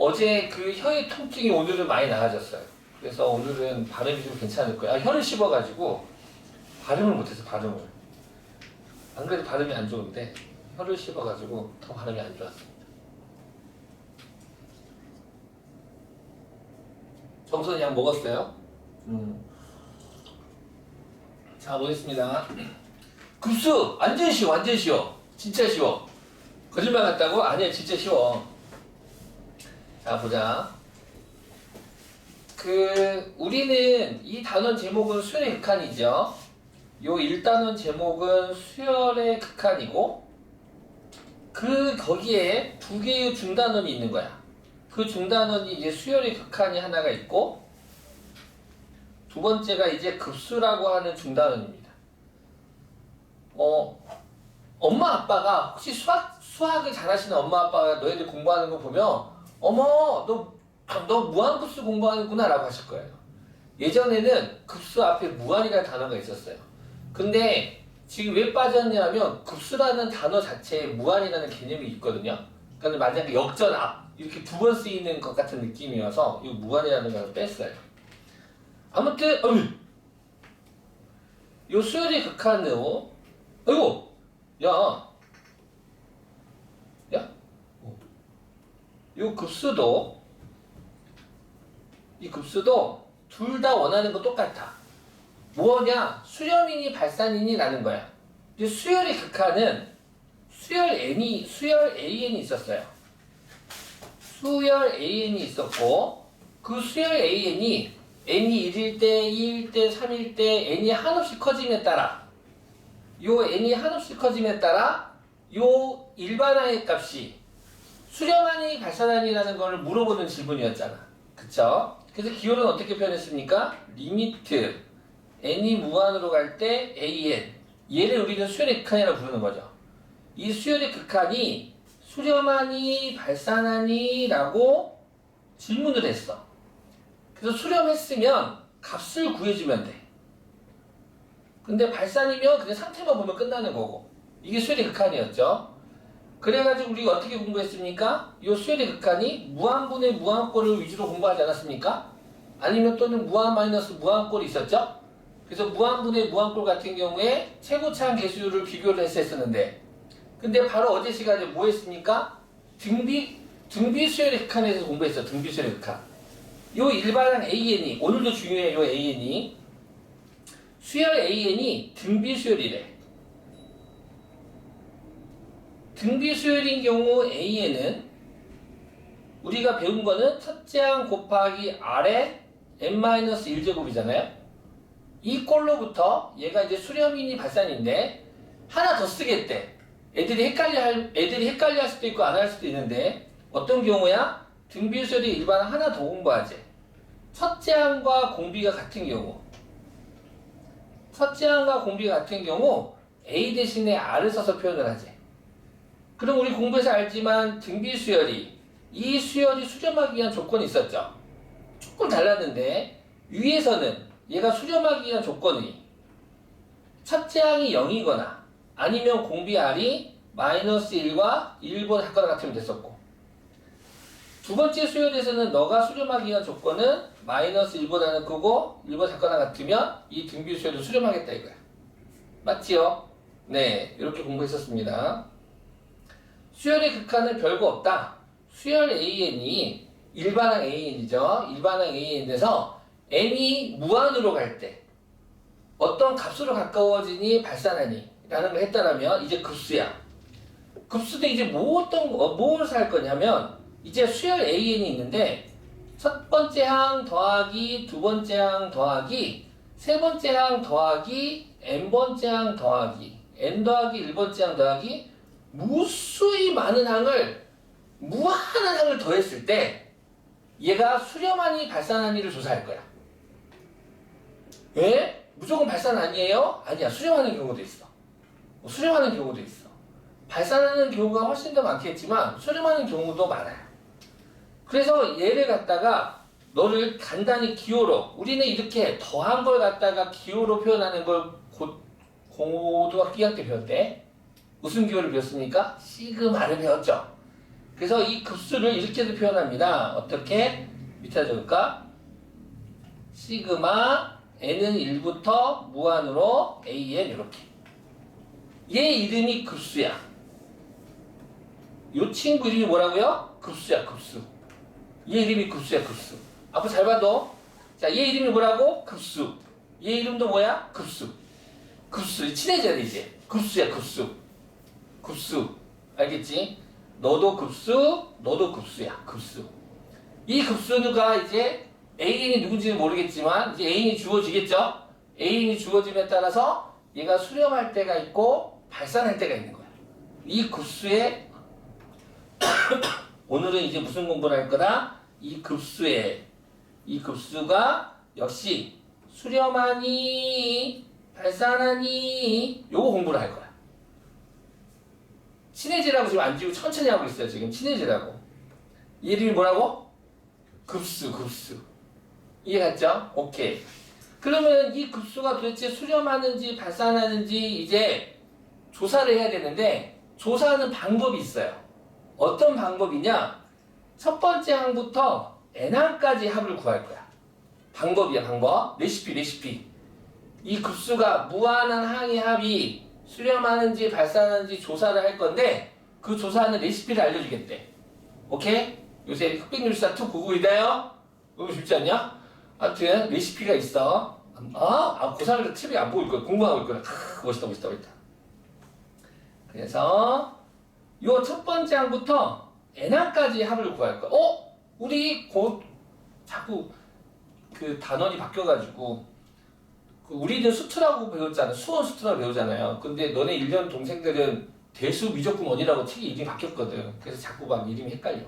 어제 그 혀의 통증이 오늘은 많이 나아졌어요. 그래서 오늘은 발음이 좀 괜찮을 거예요. 아, 혀를 씹어가지고 발음을 못해서 발음을. 안 그래도 발음이 안 좋은데 혀를 씹어가지고 더 발음이 안 좋았습니다. 정선이 약 먹었어요? 자, 보겠습니다. 급수! 완전 쉬워, 완전 쉬워. 진짜 쉬워. 거짓말 같다고? 아니야, 진짜 쉬워. 자, 보자. 우리는 이 단원 제목은 수열의 극한이죠. 요 1단원 제목은 수열의 극한이고, 거기에 두 개의 중단원이 있는 거야. 그 중단원이 이제 수열의 극한이 하나가 있고, 두 번째가 이제 급수라고 하는 중단원입니다. 엄마 아빠가 혹시 수학을 잘하시는 엄마 아빠가 너희들 공부하는 거 보면 어머 너 무한급수 공부하는구나 라고 하실 거예요. 예전에는 급수 앞에 무한이라는 단어가 있었어요. 근데 지금 왜 빠졌냐면 급수라는 단어 자체에 무한이라는 개념이 있거든요. 그러니까 만약에 역전 앞 이렇게 두 번 쓰이는 것 같은 느낌이어서 이 무한이라는 걸 뺐어요. 아무튼 요 수열의 극한으로 아이고 요 급수도 이 급수도 둘 다 원하는 거 똑같아. 뭐냐? 수렴이니 발산이니 라는 거야. 근데 수열의 극한은 수열 AN이 있었어요. 수열 AN이 있었고 그 수열 AN이 n이 1일 때, 2일 때, 3일 때 n이 한없이 커짐에 따라 요 n이 한없이 커짐에 따라 요 일반화의 값이 수렴하니 발산하니라는 걸 물어보는 질문이었잖아. 그쵸? 그래서 기호는 어떻게 표현했습니까? 리미트 n이 무한으로 갈 때 an 얘를 우리는 수열의 극한이라고 부르는 거죠. 이 수열의 극한이 수렴하니 발산하니 라고 질문을 했어. 그래서 수렴했으면 값을 구해주면 돼. 근데 발산이면 그냥 상태만 보면 끝나는 거고. 이게 수열의 극한이었죠. 그래가지고 우리가 어떻게 공부했습니까? 이 수열의 극한이 무한분의 무한꼴을 위주로 공부하지 않았습니까? 아니면 또는 무한 마이너스 무한꼴이 있었죠? 그래서 무한분의 무한꼴 같은 경우에 최고차항 계수를 비교를 했었는데 근데 바로 어제 시간에 뭐 했습니까? 등비 수열의 극한에서 공부했어. 등비 수열의 극한. 요 일반항 AN이 오늘도 중요해. 요 AN이 수열 AN이 등비 수열이래. 등비 수열인 경우 AN은 우리가 배운 거는 첫째 항 곱하기 R의 n-1제곱이잖아요. 이 꼴로부터 얘가 이제 수렴이니 발산인데 하나 더 쓰겠대. 애들이 헷갈려 할 수도 있고 안 할 수도 있는데 어떤 경우야? 등비 수열이 일반항 하나 더 공부하지. 첫째 항과 공비가 같은 경우 A 대신에 R을 써서 표현을 하지. 그럼 우리 공부해서 알지만 등비 수열이 이 수열이 수렴하기 위한 조건이 있었죠. 조금 달랐는데 위에서는 얘가 수렴하기 위한 조건이 첫째 항이 0이거나 아니면 공비 R이 -1과 1보다 같거나 같으면 됐었고 두 번째 수열에서는 너가 수렴하기 위한 조건은 -1보다는 크고 1보다 작거나 같으면 이 등비 수열을 수렴하겠다 이거야. 맞지요? 네, 이렇게 공부했었습니다. 수열의 극한은 별거 없다. 수열 AN이 일반항 AN이죠. 일반항 AN에서 n이 무한으로 갈 때 어떤 값으로 가까워지니 발산하니 라는 걸 했다라면 이제 급수야. 급수도 이제 뭘 살 거냐면 이제 수열 AN이 있는데 첫 번째 항 더하기 두 번째 항 더하기 세 번째 항 더하기 n번째 항 더하기 n 더하기 1번째 항 더하기 무수히 많은 항을 무한한 항을 더했을 때 얘가 수렴하니 발산하니를 조사할 거야. 왜? 무조건 발산 아니에요? 아니야. 수렴하는 경우도 있어. 수렴하는 경우도 있어. 발산하는 경우가 훨씬 더 많겠지만 수렴하는 경우도 많아요. 그래서 얘를 갖다가 너를 간단히 기호로 우리는 이렇게 더한 걸 갖다가 기호로 표현하는 걸 고등학교 2학년 때 배웠대. 무슨 기호를 배웠습니까? 시그마를 배웠죠. 그래서 이 급수를 이렇게도 표현합니다. 어떻게? 밑에 적을까? 시그마 n은 1부터 무한으로 an 이렇게. 얘 이름이 급수야. 이 친구 이름이 뭐라고요? 급수야, 급수. 얘 이름이 급수야, 급수. 앞으로 잘 봐도. 자, 얘 이름이 뭐라고? 급수. 얘 이름도 뭐야? 급수. 급수. 친해져야 돼, 이제. 급수야, 급수. 급수. 알겠지? 너도 급수, 너도 급수야, 급수. 이 급수가 이제 A인이 누군지는 모르겠지만 이제 A인이 주어지겠죠? A인이 주어짐에 따라서 얘가 수렴할 때가 있고 발산할 때가 있는 거야. 이 급수에 오늘은 이제 무슨 공부를 할 거다? 이 급수가 역시 수렴하니 발산하니 요거 공부를 할 거야. 친해지라고 지금 안 지우고 천천히 하고 있어요. 지금 친해지라고. 이 이름이 뭐라고? 급수. 이해갔죠? 오케이. 그러면 이 급수가 도대체 수렴하는지 발산하는지 이제 조사를 해야 되는데 조사하는 방법이 있어요. 어떤 방법이냐? 첫 번째 항부터 n항까지 합을 구할 거야. 방법이야, 방법. 레시피. 이 급수가 무한한 항의 합이 수렴하는지 발산하는지 조사를 할 건데 그 조사하는 레시피를 알려주겠대. 오케이? 요새 흑백뉴스타 2 992다요? 너무 쉽지 않냐? 하여튼 레시피가 있어. 고3을 TV에 안 보고 있거든. 공부하고 있거든. 멋있다. 그래서 요 첫 번째 항부터 n항까지 합을 구할 거야. 우리 곧 자꾸 그 단원이 바뀌어가지고 우리는 수트라고 배웠잖아. 수원 수트라고 배우잖아요. 근데 너네 1년 동생들은 대수 미적분 원이라고 책이 이름이 바뀌었거든. 그래서 자꾸 막 이름이 헷갈려.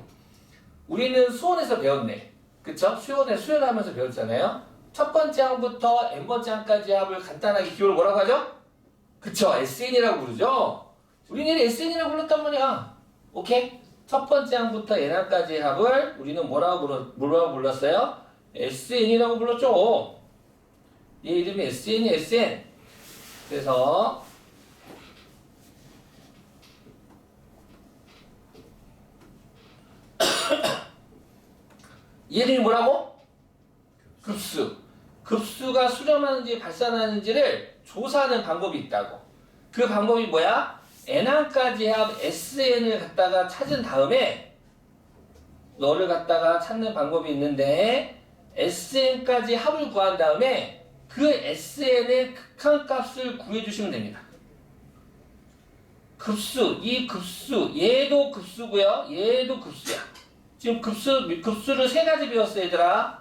우리는 수원에서 배웠네. 그쵸? 수원에 수연하면서 배웠잖아요. 첫 번째 항부터 n번째 항까지 합을 간단하게 기호를 뭐라고 하죠? 그쵸? SN이라고 부르죠? 우리는 SN이라고 불렀단 말이야. 오케이? 첫 번째 항부터 n항까지 합을 우리는 뭐라고 불렀어요? SN이라고 불렀죠? 얘 이름이 SN이 SN. 그래서 얘 이름이 뭐라고? 급수. 급수가 수렴하는지 발산하는지를 조사하는 방법이 있다고. 그 방법이 뭐야? n항까지 합 SN을 갖다가 찾은 다음에 너를 갖다가 찾는 방법이 있는데 SN까지 합을 구한 다음에 그 SN의 극한값을 구해주시면 됩니다. 급수, 이 급수, 얘도 급수고요. 얘도 급수야. 지금 급수를 세 가지 배웠어, 얘들아.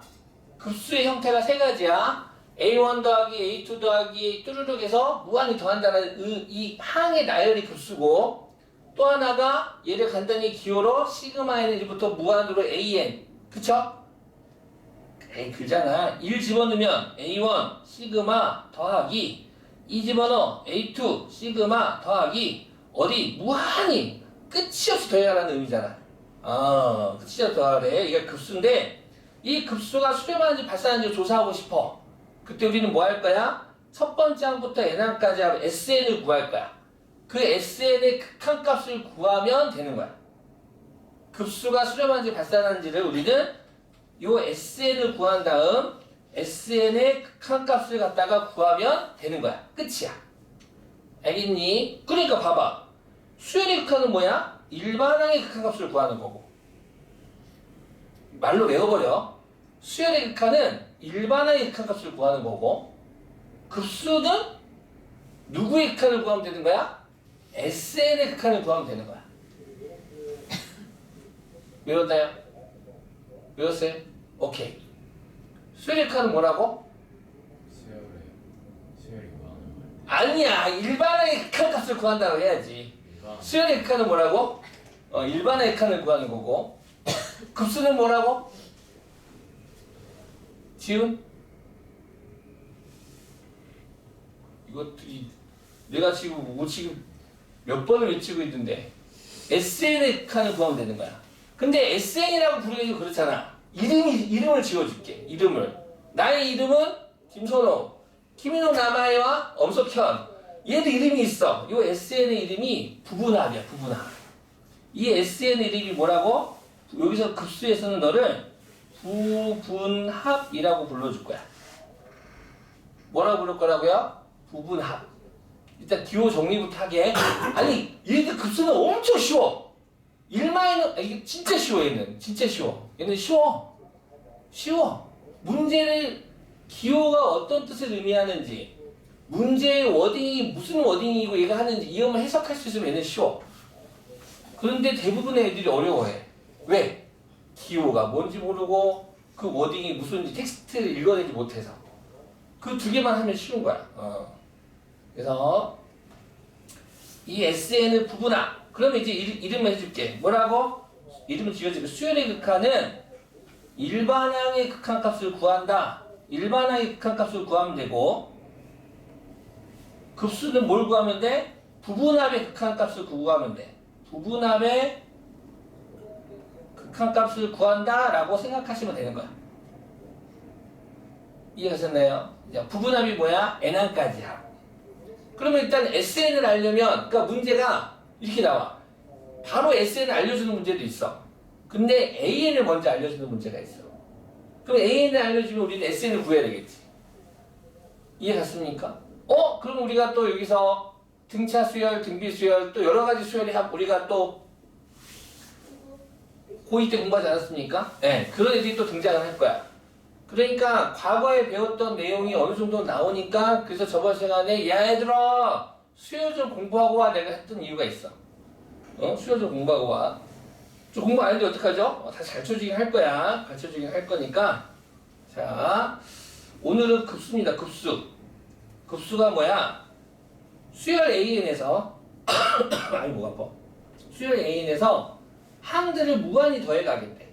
급수의 형태가 세 가지야. A1 더하기 A2 더하기 뚜루룩 해서 무한히 더한다는 이 항의 나열이 급수고, 또 하나가 얘를 간단히 기호로 시그마 n부터 무한으로 an. 그쵸? 에이, 글잖아. 1 집어넣으면 A1 시그마 더하기 2 집어넣어 A2 시그마 더하기 어디? 무한히 끝이 없이 더해가라는 의미잖아. 끝이 없이 더하래. 이게 급수인데 이 급수가 수렴하는지 발산하는지 조사하고 싶어. 그때 우리는 뭐 할 거야? 첫 번째 항부터 n항까지 하면 SN을 구할 거야. 그 SN의 극한값을 구하면 되는 거야. 급수가 수렴하는지 발산하는지를 우리는 요 SN을 구한 다음 SN의 극한값을 갖다가 구하면 되는 거야. 끝이야. 알겠니? 그러니까 봐봐. 수열의 극한은 뭐야? 일반항의 극한값을 구하는 거고. 말로 외워버려. 수열의 극한은 일반항의 극한값을 구하는 거고, 급수는 누구의 극한을 구하면 되는 거야? SN의 극한을 구하면 되는 거야. 외웠나요? 외웠어요? 오케이. 수열의 극한은 뭐라고? 수열이 구하는 거예요? 아니야. 일반항의 극한값을 구한다고 해야지. 수열의 극한은 뭐라고? 일반의 극한을 구하는 거고. 급수는 뭐라고? 지금? 내가 지금 몇 번을 외치고 있는데 SN의 극한을 구하면 되는 거야. 근데 SN이라고 부르기도 그렇잖아. 이름을 지어줄게. 이름을. 나의 이름은 김선호, 키미노 나마에와 엄석현. 얘도 이름이 있어. 이 SN의 이름이 부분합이야. 부분합. 이 SN 이름이 뭐라고? 여기서 급수에서는 너를 부분합이라고 불러줄 거야. 뭐라고 부를 거라고요? 부분합. 일단 기호 정리부터 하게. 아니 얘들 급수는 엄청 쉬워. 1마이너 이게 진짜 쉬워. 얘는 진짜 쉬워. 얘는 쉬워. 문제를 기호가 어떤 뜻을 의미하는지, 문제의 워딩이 무슨 워딩이고 얘가 하는지 이것만 해석할 수 있으면 얘는 쉬워. 그런데 대부분의 애들이 어려워해. 왜? 기호가 뭔지 모르고 그 워딩이 무슨지 텍스트를 읽어내지 못해서. 그 두 개만 하면 쉬운 거야. 그래서 이 SN을 부분합. 그러면 이제 이름을 해줄게. 뭐라고? 이름을 지어주고 수열의 극한은 일반항의 극한값을 구한다. 일반항의 극한값을 구하면 되고, 급수는 뭘 구하면 돼? 부분합의 극한값을 구하면 돼. 부분합의 극한값을 구한다 라고 생각하시면 되는 거야. 이해하셨나요? 부분합이 뭐야? n항까지 합. 그러면 일단 SN을 알려면, 그러니까 문제가 이렇게 나와. 바로 SN을 알려주는 문제도 있어. 근데 AN을 먼저 알려주는 문제가 있어. 그럼 AN을 알려주면 우리는 SN을 구해야 되겠지. 이해 갔습니까? 그럼 우리가 또 여기서 등차 수열, 등비 수열, 또 여러 가지 수열이 우리가 또 고2 때 공부하지 않았습니까? 네, 그런 애들이 또 등장을 할 거야. 그러니까 과거에 배웠던 내용이 어느 정도 나오니까, 그래서 저번 시간에 야 얘들아 수열 좀 공부하고 와 내가 했던 이유가 있어. 수열 좀 공부하고 와. 저 공부 안 했는데 어떡하죠? 다 가르쳐주긴 할 거야. 가르쳐주긴 할 거니까. 자, 오늘은 급수입니다. 급수가 뭐야? 수열 AN에서 아이 목 아파. 수열 AN에서 항들을 무한히 더해가겠대.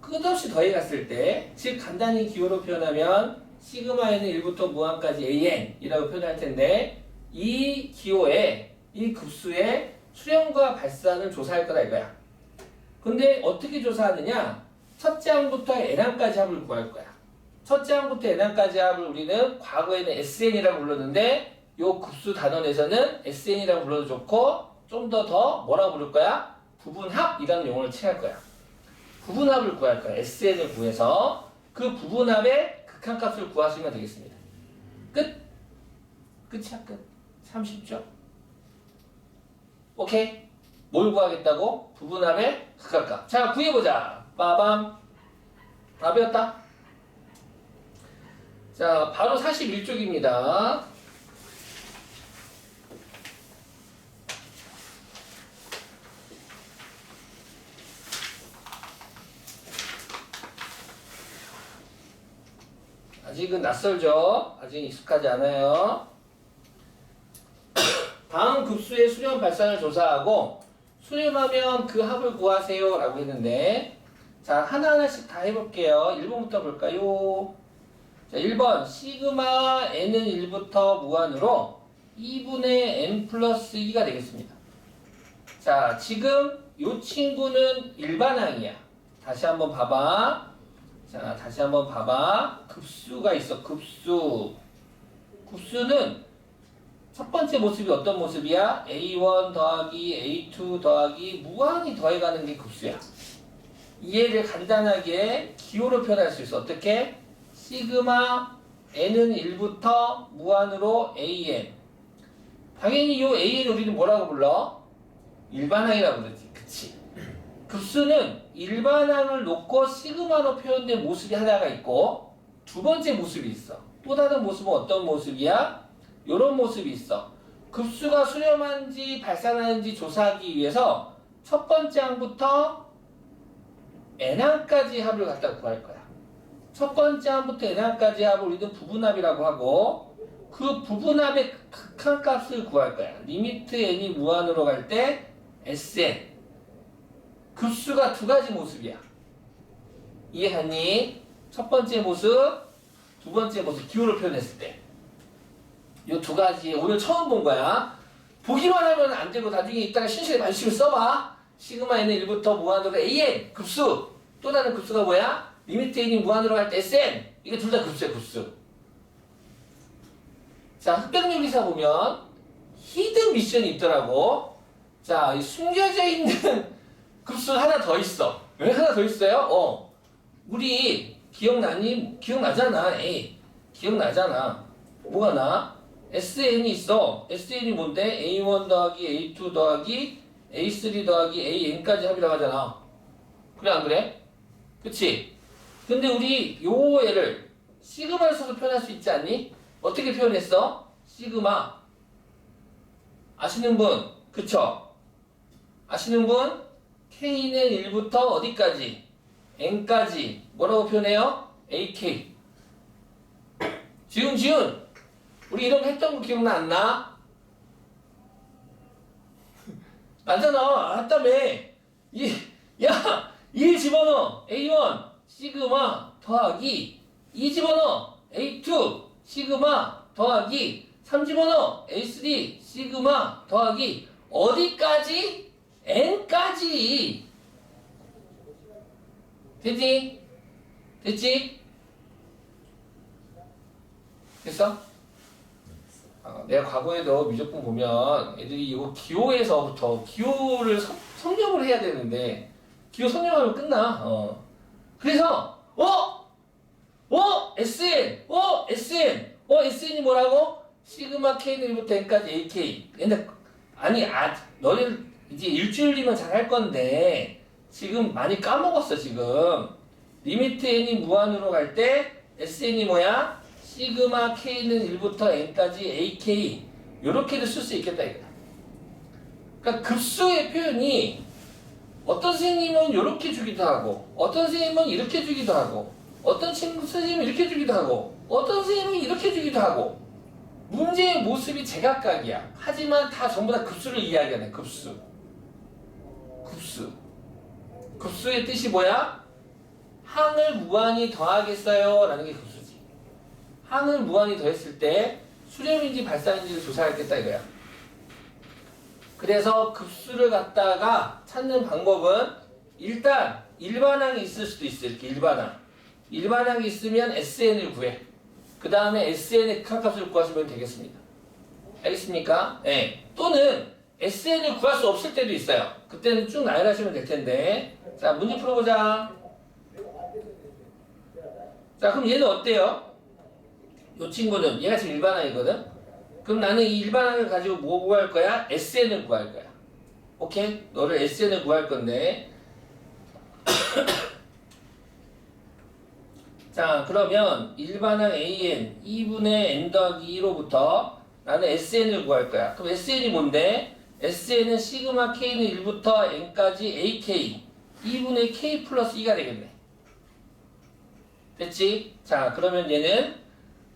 끝없이 더해갔을 때, 즉 간단히 기호로 표현하면 시그마에는 1부터 무한까지 AN이라고 표현할 텐데, 이 기호에, 이 급수의 수렴과 발산을 조사할 거다 이거야. 근데 어떻게 조사하느냐? 첫째 항부터 n항까지 합을 구할 거야. 첫째 항부터 n항까지 합을 우리는 과거에는 SN이라고 불렀는데, 요 급수 단원에서는 SN이라고 불러도 좋고, 좀 더 뭐라고 부를 거야? 부분합이라는 용어를 칭할 거야. 부분합을 구할 거야. SN을 구해서 그 부분합의 극한값을 구하시면 되겠습니다. 끝이야, 끝. 참 쉽죠? 오케이? 뭘 구하겠다고? 부분합의 극한값. 자, 구해보자. 빠밤. 다 배웠다? 자, 바로 41쪽입니다. 아직은 낯설죠? 아직 익숙하지 않아요. 다음 급수의 수렴 발산을 조사하고 수렴하면 그 합을 구하세요 라고 했는데, 자, 하나하나씩 다 해볼게요. 1번부터 볼까요? 자, 1번 시그마 n은 1부터 무한으로 2분의 n 플러스 2가 되겠습니다. 자, 지금 이 친구는 일반항이야. 다시 한번 봐봐. 자, 다시 한번 봐봐. 급수가 있어. 급수는 첫 번째 모습이 어떤 모습이야? A1 더하기 A2 더하기 무한히 더해가는 게 급수야. 이해를 간단하게 기호로 표현할 수 있어. 어떻게? 시그마 n은 1부터 무한으로 an. 당연히 이 an 우리는 뭐라고 불러? 일반항이라고 그러지. 그치? 급수는 일반항을 놓고 시그마로 표현된 모습이 하나가 있고, 두 번째 모습이 있어. 또 다른 모습은 어떤 모습이야? 요런 모습이 있어. 급수가 수렴한지 발산하는지 조사하기 위해서 첫 번째 항부터 n항까지 합을 갖다 구할 거야. 첫 번째 항부터 n항까지 합을 우리는 부분합이라고 하고, 그 부분합의 극한값을 구할 거야. 리미트 n이 무한으로 갈 때 Sn. 급수가 두 가지 모습이야. 이해하니? 첫 번째 모습, 두 번째 모습, 기호로 표현했을 때. 이 두 가지 오늘 처음 본 거야. 보기만 하면 안 되고 나중에 이따가 신실에 관심을 써봐. 시그마 n은 1부터 무한으로 an 급수. 또 다른 급수가 뭐야? 리미트 n이 무한으로 갈 때 Sn. 이게 둘 다 급수야, 급수. 자, 흑백요리사 보면 히든 미션이 있더라고. 자, 이 숨겨져 있는 급수 하나 더 있어. 왜 하나 더 있어요? 우리 기억나니? 기억나잖아. 에이, 기억나잖아. 뭐가 나? SN이 있어. SN이 뭔데? A1 더하기 A2 더하기 A3 더하기 AN까지 합이라고 하잖아. 그래 안 그래? 그치? 근데 우리 요 애를 시그마를 써서 표현할 수 있지 않니? 어떻게 표현했어? 시그마. 아시는 분? 그쵸? 아시는 분? K는 1부터 어디까지? N까지. 뭐라고 표현해요? AK. 지훈. 우리 이런 거 했던 거 기억나 안 나? 나잖아. 했다며. 야, 1 집어넣어. A1 시그마 더하기 2 집어넣어. A2 시그마 더하기 3 집어넣어. A3 시그마 더하기 어디까지? N까지. 됐지? 됐어? 내가 과거에도 미적분 보면 애들이 이거 기호에서부터 기호를 성립을 해야 되는데 기호 성립하면 끝나. 그래서 SN이 뭐라고? 시그마 K는 1부터 N까지 AK. 근데 아니 너네 이제 일주일 뒤면 잘 할 건데 지금 많이 까먹었어 지금. 리미트 N이 무한으로 갈 때 SN이 뭐야? 시그마 K는 1부터 N까지 AK 요렇게도 쓸 수 있겠다 이거야. 그러니까 급수의 표현이 어떤 선생님은 요렇게 주기도 하고 어떤 선생님은 이렇게 주기도 하고 어떤 선생님은 이렇게 주기도 하고 어떤 선생님은 이렇게 주기도 하고 문제의 모습이 제각각이야. 하지만 다 전부 다 급수를 이야기하네. 급수. 급수의 뜻이 뭐야? 항을 무한히 더하겠어요 라는 게 급수지. 항을 무한히 더했을 때 수렴인지 발산인지를 조사하겠다 이거야. 그래서 급수를 갖다가 찾는 방법은 일단 일반항이 있을 수도 있어. 이렇게 일반항이 있으면 SN을 구해. 그 다음에 SN의 극한값을 구하시면 되겠습니다. 알겠습니까? 네. 또는 SN을 구할 수 없을 때도 있어요. 그때는 쭉 나열하시면 될 텐데. 자, 문제 풀어보자. 자, 그럼 얘는 어때요? 이 친구는 얘가 지금 일반항이거든. 그럼 나는 이 일반항을 가지고 뭐 구할 거야? SN을 구할 거야. 오케이? 너를 SN을 구할 건데. 자, 그러면 일반항 AN 2분의 N 더하기 2로부터 나는 SN을 구할 거야. 그럼 SN이 뭔데? SN은 시그마 K는 1부터 N까지 AK 2분의 K 플러스 2가 되겠네. 됐지? 자, 그러면 얘는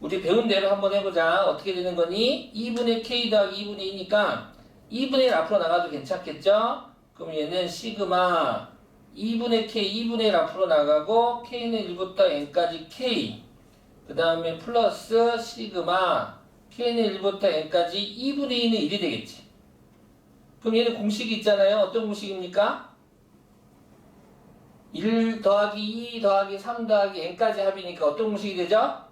우리 배운 대로 한번 해보자. 어떻게 되는 거니? 2분의 K 더하기 2분의 2니까 2분의 1 앞으로 나가도 괜찮겠죠? 그럼 얘는 시그마 2분의 K, 2분의 1 앞으로 나가고 K는 1부터 N까지 K 그 다음에 플러스 시그마 K는 1부터 N까지 2분의 2는 1이 되겠지. 그럼 얘는 공식이 있잖아요. 어떤 공식입니까? 1 더하기 2 더하기 3 더하기 N까지 합이니까 어떤 공식이 되죠?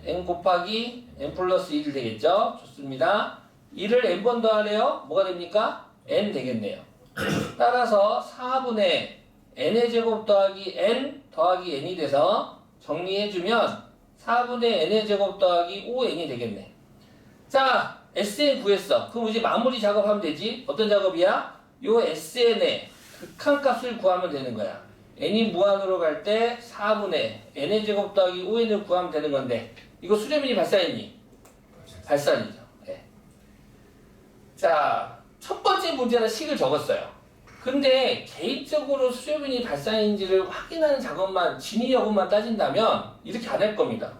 N 곱하기 N 플러스 1 되겠죠? 좋습니다. 1을 N번 더하래요. 뭐가 됩니까? N 되겠네요. 따라서 4분의 N의 제곱 더하기 N 더하기 N이 돼서 정리해주면 4분의 N의 제곱 더하기 5N이 되겠네. 자, SN 구했어. 그럼 이제 마무리 작업하면 되지. 어떤 작업이야? 요 SN의 극한값을 구하면 되는 거야. N이 무한으로 갈 때 4분의 N의 제곱 더하기 5N을 구하면 되는 건데 이거 수렴이니 발산이니? 발산이죠. 네. 자, 첫 번째 문제는 식을 적었어요. 근데 개인적으로 수렴이니 발산인지를 확인하는 작업만 진위 여부만 따진다면 이렇게 안 할 겁니다.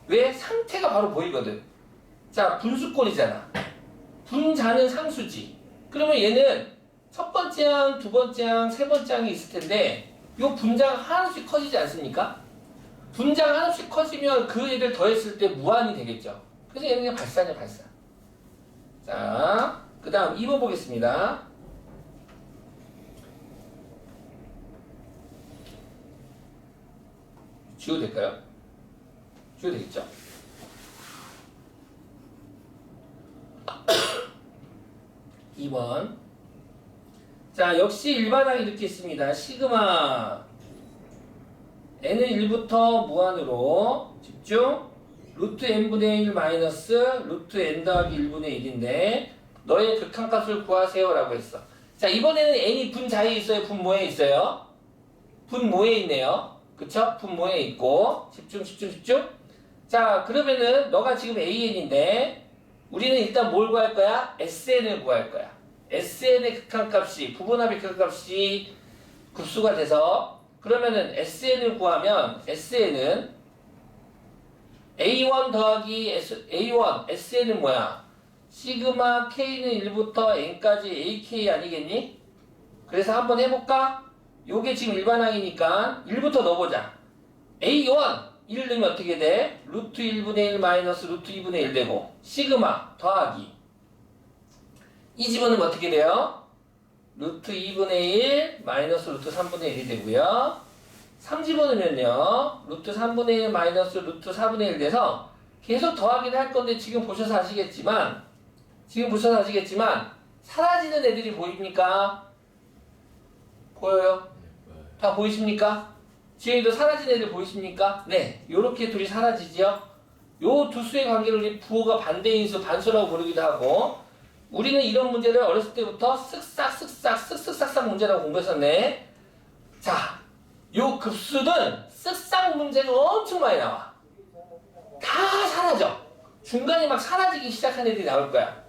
왜? 상태가 바로 보이거든. 자, 분수꼴이잖아. 분자는 상수지. 그러면 얘는 첫 번째 항, 두 번째 항, 세 번째 항이 있을 텐데 이 분자가 하나씩 커지지 않습니까? 분자가 하나씩 커지면 그 애를 더했을 때 무한이 되겠죠. 그래서 얘는 그냥 발산이야, 발산. 자, 그 다음 2번 보겠습니다. 지워도 될까요? 지워도 되겠죠? 2번. 자, 역시 일반항이 이렇게 있습니다. 시그마 n은 1부터 무한으로 집중 루트 n분의 1 마이너스 루트 n 더하기 1분의 1인데 너의 극한값을 구하세요 라고 했어. 자, 이번에는 n이 분자에 있어요? 분모에 있어요? 분모에 있네요. 그쵸? 분모에 있고 집중 집중 집중. 자, 그러면은 너가 지금 AN인데 우리는 일단 뭘 구할 거야? SN을 구할 거야. SN의 극한값이 부분합의 극한값이 급수가 돼서 그러면은 SN을 구하면 SN은 A1 더하기 A1 SN은 뭐야? 시그마 K는 1부터 N까지 AK 아니겠니? 그래서 한번 해볼까? 요게 지금 일반항이니까 1부터 넣어보자. A1 1 넣으면 어떻게 돼? 루트 1분의 1 마이너스 루트 2분의 1 되고 시그마 더하기 이 집어넣으면 어떻게 돼요? 루트 2분의 1 마이너스 루트 3분의 1이 되고요. 3 집어넣으면요. 루트 3분의 1 마이너스 루트 4분의 1 돼서 계속 더하긴 할 건데 지금 보셔서 아시겠지만 사라지는 애들이 보입니까? 보여요? 다 보이십니까? 지금도 사라진 애들 보이십니까? 네, 요렇게 둘이 사라지죠. 요 두 수의 관계를 우리 부호가 반대인수, 반수라고 부르기도 하고 우리는 이런 문제를 어렸을 때부터 쓱싹 문제라고 공부했었네. 자, 요 급수는 쓱싹 문제가 엄청 많이 나와. 다 사라져. 중간에 막 사라지기 시작한 애들이 나올 거야.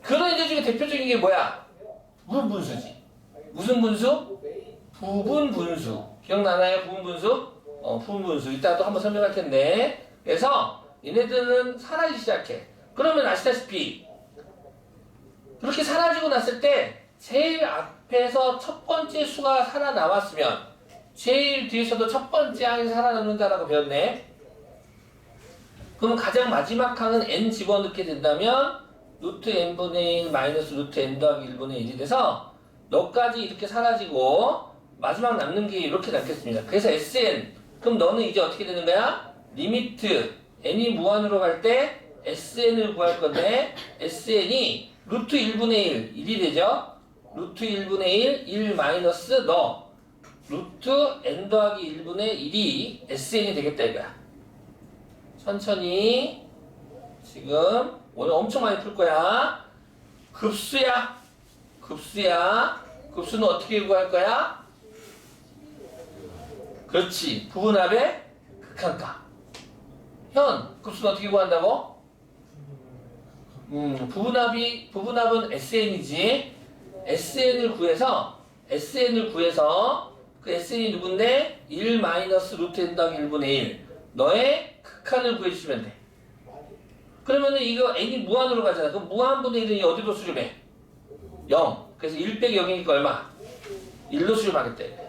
그런 애들 중에 대표적인 게 뭐야? 부분분수지. 무슨 분수? 부분분수. 기억나나요? 부분분수? 부분분수. 이따 또 한번 설명할 텐데. 그래서 얘네들은 사라지기 시작해. 그러면 아시다시피 그렇게 사라지고 났을 때 제일 앞에서 첫 번째 수가 살아남았으면 제일 뒤에서도 첫 번째 항이 살아남는다라고 배웠네. 그럼 가장 마지막 항은 n 집어넣게 된다면 루트 n분의 1 마이너스 루트 n 더하기 1분의 1이 돼서 너까지 이렇게 사라지고 마지막 남는 게 이렇게 남겠습니다. 그래서 SN 그럼 너는 이제 어떻게 되는 거야? 리미트 n이 무한으로 갈 때 SN을 구할 건데 SN이 루트 1분의 1 1이 되죠? 루트 1분의 1 1 마이너스 너 루트 n 더하기 1분의 1이 SN이 되겠다 이거야. 천천히 지금 오늘 엄청 많이 풀 거야. 급수야. 급수는 어떻게 구할 거야? 그렇지. 부분합의 극한값. 현, 급수는 어떻게 구한다고? 부분합은 SN이지. SN을 구해서 그 SN이 누군데? 1 마이너스 루트 n 더하기 1분의 1. 너의 극한을 구해주시면 돼. 그러면은 이거 n이 무한으로 가잖아. 그럼 무한분의 1은 어디로 수렴해? 0. 그래서 1 빼기 0이니까 얼마? 1로 수렴하겠다.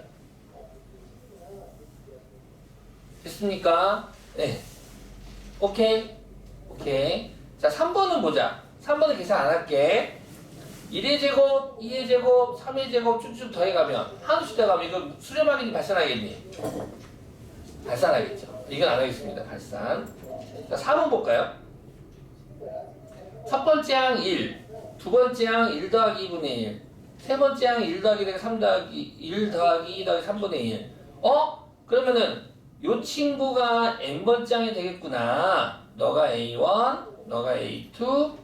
됐습니까? 네. 오케이. 자, 3번은 보자. 3번은 계산 안 할게. 1의 제곱, 2의 제곱, 3의 제곱 쭉쭉 더해가면 한우씩 더해가면 이거 수렴하기는 발산하겠니? 발산하겠죠. 이건 안 하겠습니다. 발산. 자, 3번 볼까요? 첫 번째 항 1, 두 번째 항 1 더하기 2분의 1, 세 번째 항 1 더하기 1 더하기 2 더하기 3분의 1. 그러면은 요 친구가 n번째 항이 되겠구나. 너가 A1, 너가 A2,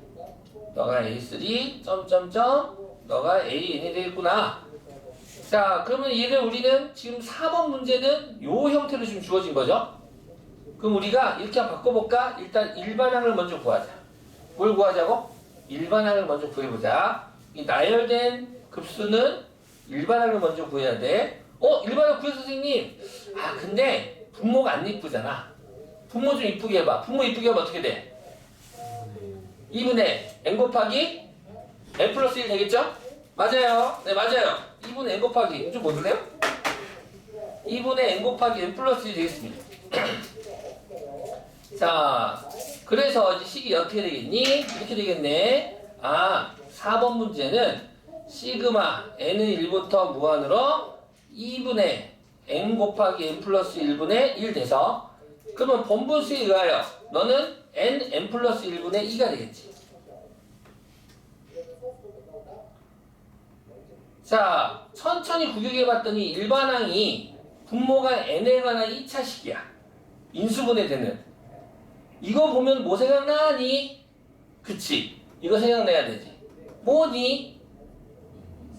너가 A3, 너가 AN이 되겠구나. 자, 그러면 얘를 우리는 지금 4번 문제는 요 형태로 지금 주어진 거죠? 그럼 우리가 이렇게 한번 바꿔볼까? 일단 일반항을 먼저 구하자. 뭘 구하자고? 일반항을 먼저 구해보자. 이 나열된 급수는 일반항을 먼저 구해야 돼. 일반항 구해 선생님. 근데 분모가 안 이쁘잖아. 분모 좀 이쁘게 해봐. 분모 이쁘게 하면 어떻게 돼? 2분의 n 곱하기 n 플러스 1 되겠죠? 맞아요. 네, 맞아요. 2분의 n 곱하기 좀 모르세요? 2분의 n 곱하기 n 플러스 1 되겠습니다. 자, 그래서 이제 식이 어떻게 되겠니? 이렇게 되겠네. 4번 문제는 시그마 n은 1부터 무한으로 2분의 n 곱하기 n 플러스 1분의 1 돼서 그러면 본분수에 의하여 너는 n 플러스 1분의 2가 되겠지. 자, 천천히 구경해봤더니 일반항이 분모가 n에 관한 2차식이야. 인수분해되는. 이거 보면 뭐 생각나니? 그치? 이거 생각내야 되지. 뭐니?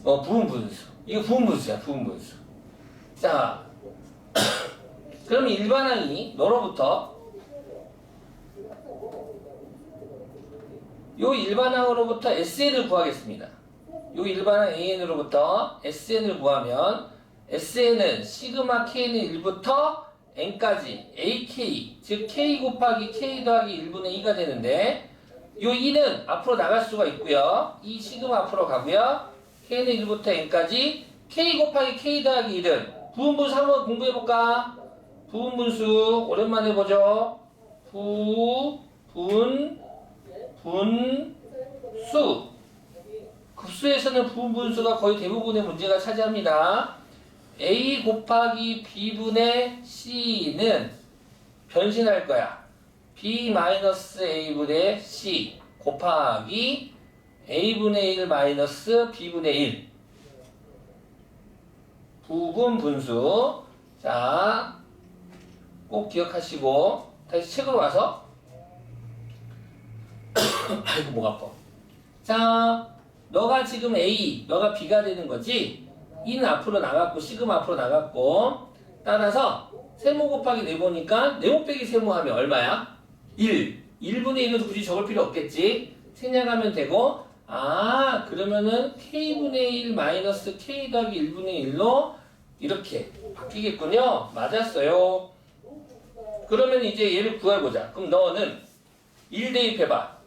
부분분수. 이거 부분분수야, 부분분수. 자, 그럼 일반항이 너로부터 요 일반항으로부터 SN을 구하겠습니다. 요 일반항 AN으로부터 SN을 구하면 SN은 시그마 K는 1부터 N까지 AK, 즉 K 곱하기 K 더하기 1분의 2가 되는데 요 2는 앞으로 나갈 수가 있고요. 이 시그마 앞으로 가고요. K는 1부터 N까지 K 곱하기 K 더하기 1은 부분분수 한번 공부해볼까? 부분분수 오랜만에 보죠. 분수 급수에서는 부분분수가 거의 대부분의 문제가 차지합니다. A 곱하기 B분의 C는 변신할 거야. B-A분의 C 곱하기 A분의 1 마이너스 B분의 1 부분분수. 자, 꼭 기억하시고 다시 책으로 와서 아이고 목 아파. 자, 너가 지금 A, 너가 B가 되는 거지. 2는 앞으로 나갔고 시그마 앞으로 나갔고 따라서 세모 곱하기 내보니까 네모 빼기 세모하면 얼마야? 1. 1분의 1은 굳이 적을 필요 없겠지. 생략하면 되고 그러면은 K분의 1 마이너스 K 더하기 1분의 1로 이렇게 바뀌겠군요. 맞았어요. 그러면 이제 얘를 구해보자. 그럼 너는 1 대입해봐.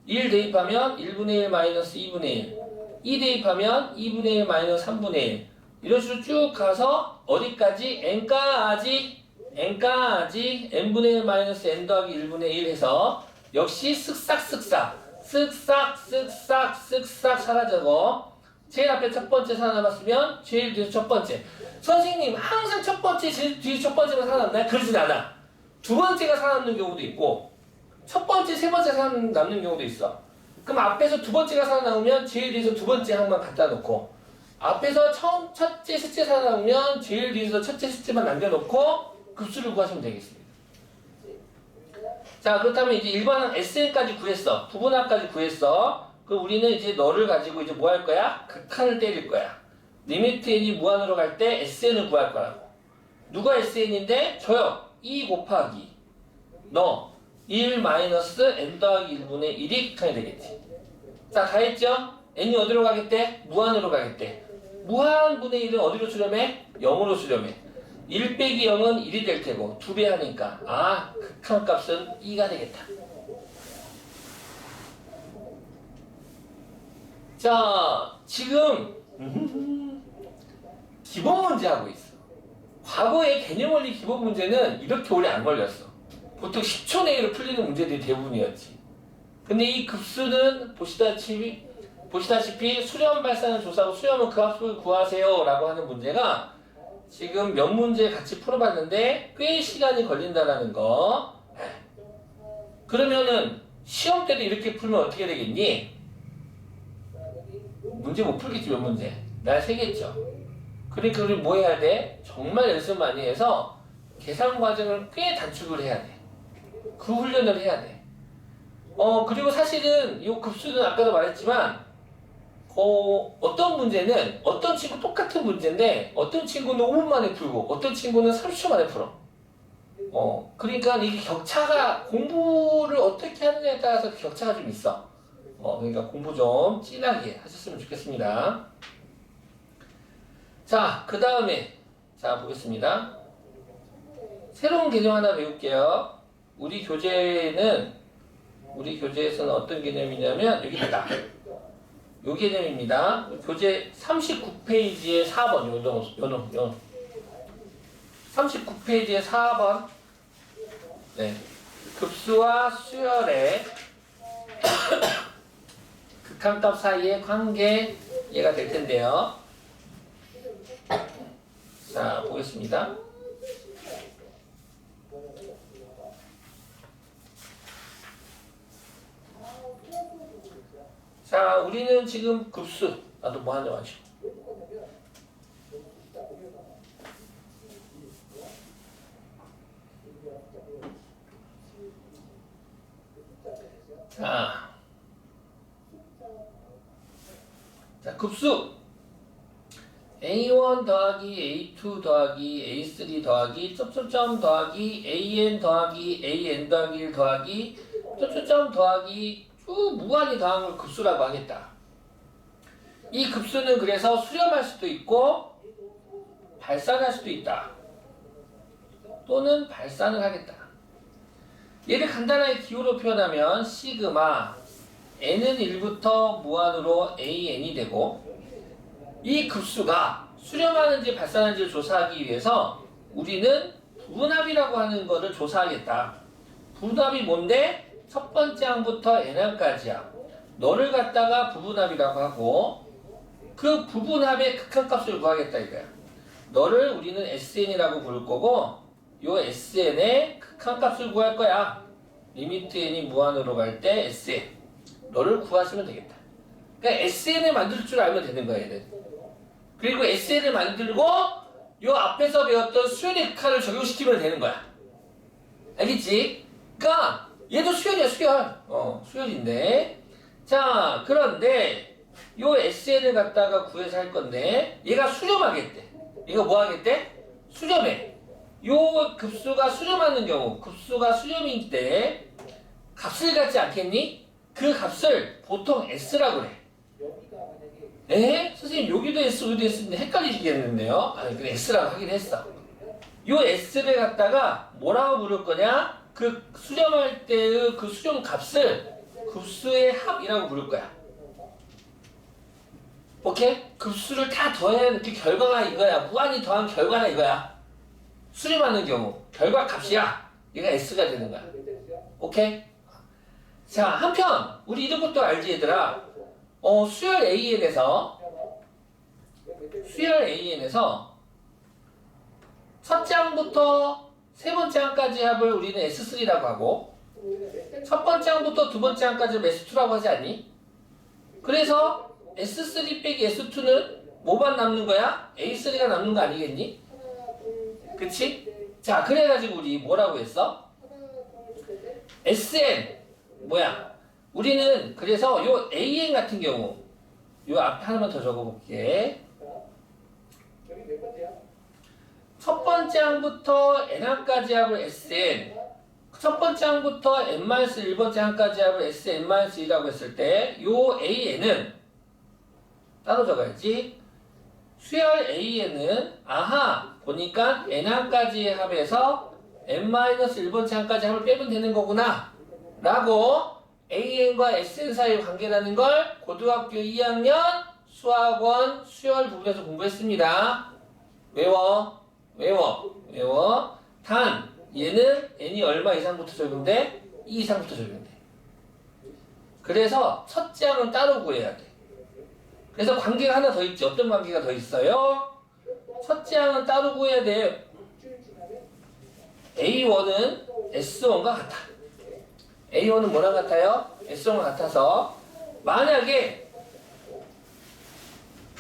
1 대입하면 1분의 1 마이너스 2분의 1 2 대입하면 2분의 1 마이너스 3분의 1 이런 식으로 쭉 가서 어디까지? n까지 n분의 1 마이너스 n 더하기 1분의 1 해서 역시 쓱싹 사라져고 제일 앞에 첫 번째 살아남았으면 제일 뒤에 첫 번째. 선생님 항상 첫 번째 제일 뒤에 첫 번째가 살아남나요? 그러진 않아. 두 번째가 살아남는 경우도 있고 첫 번째, 세 번째 살아남는 경우도 있어. 그럼 앞에서 두 번째가 살아나오면 제일 뒤에서 두 번째 항만 갖다 놓고 앞에서 첫째, 셋째 살아나오면 제일 뒤에서 첫째, 셋째만 남겨놓고 급수를 구하시면 되겠습니다. 자, 그렇다면 이제 일반항 SN까지 구했어. 부분항까지 구했어. 그럼 우리는 이제 너를 가지고 이제 뭐 할 거야? 극한을 때릴 거야. 리미트 n이 무한으로 갈 때 SN을 구할 거라고. 누가 SN인데? 저요. 2 곱하기 너 1 마이너스 n 더하기 1분의 1이 극한이 되겠지. 자, 다 했죠? n이 어디로 가겠대? 무한으로 가겠대. 무한분의 1은 어디로 수렴해? 0으로 수렴해. 1 빼기 0은 1이 될 테고 2배 하니까 극한값은 2가 되겠다. 자, 지금 기본 문제 하고 있어. 과거의 개념원리 기본 문제는 이렇게 오래 안 걸렸어. 보통 10초 내로 풀리는 문제들이 대부분이었지. 근데 이 급수는 보시다시피 수렴 발산을 조사하고 수렴은 그 합수를 구하세요 라고 하는 문제가 지금 몇 문제 같이 풀어봤는데 꽤 시간이 걸린다라는 거. 그러면은 시험 때도 이렇게 풀면 어떻게 되겠니? 문제 못 풀겠지. 몇 문제 날 새겠죠. 그러니까 우리 뭐 해야 돼? 정말 연습 많이 해서 계산 과정을 꽤 단축을 해야 돼. 그 훈련을 해야 돼. 그리고 사실은 이 급수는 아까도 말했지만 어떤 문제는 어떤 친구 똑같은 문제인데 어떤 친구는 5분 만에 풀고 어떤 친구는 30초 만에 풀어. 그러니까 이게 격차가 공부를 어떻게 하느냐에 따라서 격차가 좀 있어. 그러니까 공부 좀 진하게 하셨으면 좋겠습니다. 자, 그 다음에 자 보겠습니다. 새로운 개념 하나 배울게요. 우리 교재에서는 어떤 개념이냐면 여기 있다. 요 개념입니다. 교재 39페이지의 4번 요 39페이지의 4번 네. 급수와 수열의 극한값 사이의 관계 얘가 될 텐데요. 자, 보겠습니다. 자, 우리는 지금 급수, 나도 뭐 하냐 마시고. 자, 급수 A1 더하기 A2 더하기 A3 더하기 점점점 더하기 AN 더하기 AN 더하기 1 더하기 점점점 더하기 쭉 무한히 더한 걸 급수라고 하겠다. 이 급수는 그래서 수렴할 수도 있고 발산할 수도 있다. 또는 발산을 하겠다. 얘를 간단하게 기호로 표현하면 시그마 n은 1부터 무한으로 an이 되고, 이 급수가 수렴하는지 발산하는지를 조사하기 위해서 우리는 부분합이라고 하는 것을 조사하겠다. 부분합이 뭔데? 첫 번째 항부터 n항까지야. 너를 갖다가 부분합이라고 하고 그 부분합의 극한값을 구하겠다 이거야. 너를 우리는 SN이라고 부를 거고 요 SN의 극한값을 구할 거야. 리미트 n이 무한으로 갈 때 SN. 너를 구하시면 되겠다. 그러니까 SN을 만들 줄 알면 되는 거야 얘는. 그리고 SN을 만들고 요 앞에서 배웠던 수열의 극한을 적용시키면 되는 거야. 알겠지? 그러니까 얘도 수열이야 수열. 수열인데. 자, 그런데 요 SN을 갖다가 구해서 할 건데 얘가 수렴하겠대. 얘가 뭐 하겠대? 수렴해. 요 급수가 수렴하는 경우, 급수가 수렴일 때 값을 갖지 않겠니? 그 값을 보통 S라고 그래. 에? 선생님 여기도 S, 여기도 S인데 헷갈리시겠는데요? 아니 그래 S라고 하긴 했어. 요 S를 갖다가 뭐라고 부를 거냐? 그 수렴할 때의 그 수렴 값을 급수의 합이라고 부를 거야. 오케이? 급수를 다 더한 그 결과가 이거야. 무한히 더한 결과가 이거야. 수렴하는 경우 결과 값이야. 얘가 S가 되는 거야. 오케이? 자, 한편 우리 이런 것도 알지 얘들아. 수열 AN에서 첫째 항부터 세 번째 항까지 합을 우리는 S3라고 하고 첫 번째 항부터 두 번째 항까지 S2라고 하지 않니? 그래서 S3 빼기 S2는 뭐만 남는 거야? A3가 남는 거 아니겠니? 그치? 자, 그래가지고 우리 뭐라고 했어? SN 뭐야? 우리는 그래서 요 AN 같은 경우 요 앞에 하나만 더 적어볼게. 첫 번째 항부터 n항까지 합을 SN, 첫 번째 항부터 n-1번째 항까지 합을 SN-1이라고 했을 때 요 AN은 따로 적어야지. 수열 AN은 보니까 n항까지 합에서 n-1번째 항까지 합을 빼면 되는 거구나 라고 AN과 SN 사이의 관계라는 걸 고등학교 2학년 수학원 수열 부분에서 공부했습니다. 외워. 단 얘는 n이 얼마 이상부터 적용돼? 2 이상부터 적용돼. 그래서 첫째 항은 따로 구해야 돼. 그래서 관계가 하나 더 있지. 어떤 관계가 더 있어요? 첫째 항은 따로 구해야 돼. A1은 S1과 같아. A1은 뭐랑 같아요? S1과 같아서 만약에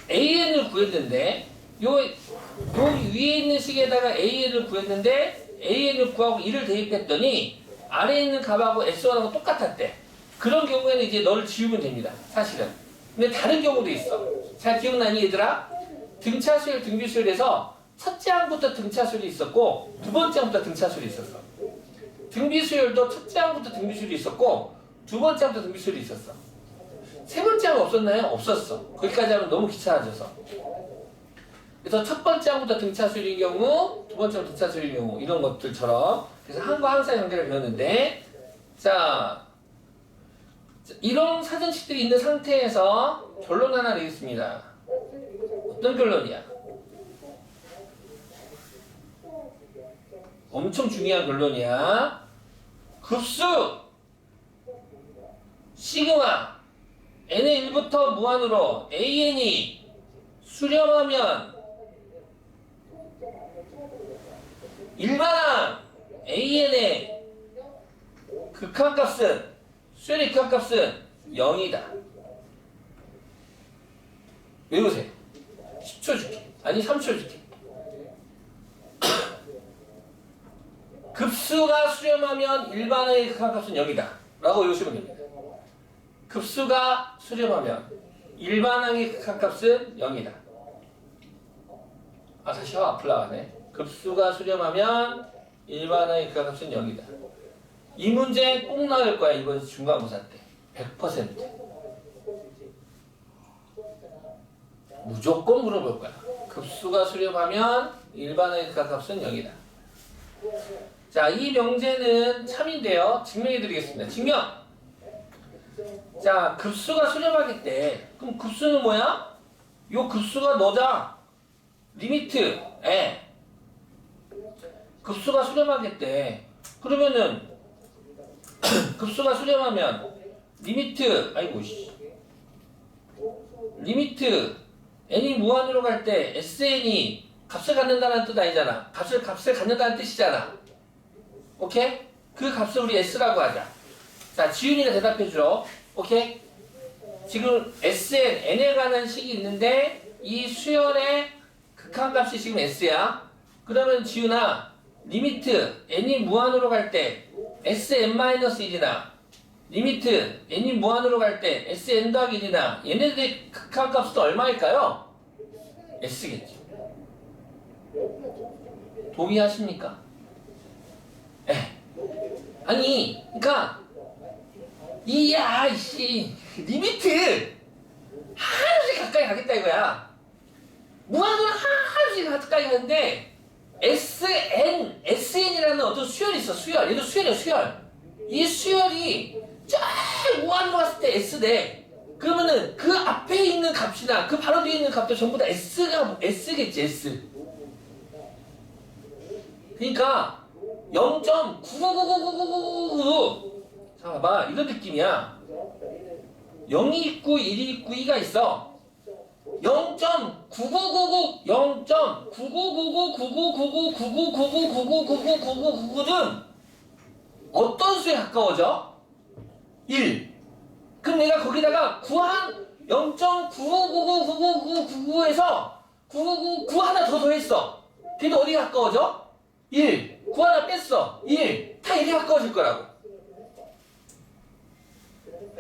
AN을 구했는데 요 위에 있는 식에다가 AN을 구했는데 AN을 구하고 1을 대입했더니 아래에 있는 값하고 S1하고 똑같았대. 그런 경우에는 이제 너를 지우면 됩니다. 사실은. 근데 다른 경우도 있어. 잘 기억나니 얘들아? 등차수열, 등비수열에서 첫째 항부터 등차수열이 있었고 두 번째 항부터 등차수열이 있었어. 등비수열도 첫째 항부터 등비수열이 있었고 두 번째 항부터 등비수열이 있었어. 세 번째 항 없었나요? 없었어. 거기까지 하면 너무 귀찮아져서. 그래서 첫 번째 항부터 등차수열인 경우, 두 번째 항부터 등차수열인 경우 이런 것들처럼 그래서 항과 항 사이 관계를 배웠는데 자 이런 사전식들이 있는 상태에서 결론 하나 내겠습니다. 어떤 결론이야? 엄청 중요한 결론이야. 급수 시그마 n의 1부터 무한으로 an이 수렴하면 일반항 an의 극한값은 수열의 극한값은 0이다. 외우세요. 10초 줄게. 아니 3초 줄게. 급수가 수렴하면 일반항의 극한값은 0이다 라고 외우시면 됩니다. 급수가 수렴하면 일반항의 극한값은 0이다. 아, 다시 앞으로 나가네. 급수가 수렴하면 일반항의 극한값은 0이다. 이 문제 꼭 나올 거야, 이번 중간고사 때. 100%. 무조건 물어볼 거야. 급수가 수렴하면 일반항의 극한값은 0이다. 자, 이 명제는 참인데요. 증명해 드리겠습니다. 증명! 자, 급수가 수렴하기 그럼 급수는 뭐야? 요 급수가 너다. 리미트 에. 급수가 수렴하기 그러면은 급수가 수렴하면 리미트 아이고 씨. 리미트 n이 무한으로 갈 때 sn이 값을 갖는다는 뜻 아니잖아. 값을 갖는다는 뜻이잖아. 오케이? 그 값을 우리 s라고 하자. 자, 지윤이가 대답해줘. 오케이? 지금 Sn, N에 가는 식이 있는데 이 수열의 극한값이 지금 S야. 그러면 지윤아, 리미트 N이 무한으로 갈 때 Sn-1이나 리미트 N이 무한으로 갈 때 Sn 더하기 1이나 얘네들의 극한값은 얼마일까요? S겠죠. 동의하십니까? 아니, 그러니까 이씨 리미트 한없이 가까이 가겠다 이거야. 무한으로 한없이 가까이 가는데 SN이라는 어떤 수열이 있어. 수열. 얘도 수열이야, 수열. 이 수열이 쫙 무한으로 갔을 때 S대. 그러면은 그 앞에 있는 값이나 그 바로 뒤에 있는 값도 전부 다 S겠지, S. 그러니까 0.9999999 자, 봐봐. 이런 느낌이야. 0이 있고 1이 있고 2가 있어. 0.9999 0.999999999999999999는 어떤 수에 가까워져? 1. 그럼 내가 거기다가 0.9999999에서 999 하나 더 더했어. 걔도 어디에 가까워져? 1. 9 하나 뺐어. 1. 다 1에 가까워질 거라고.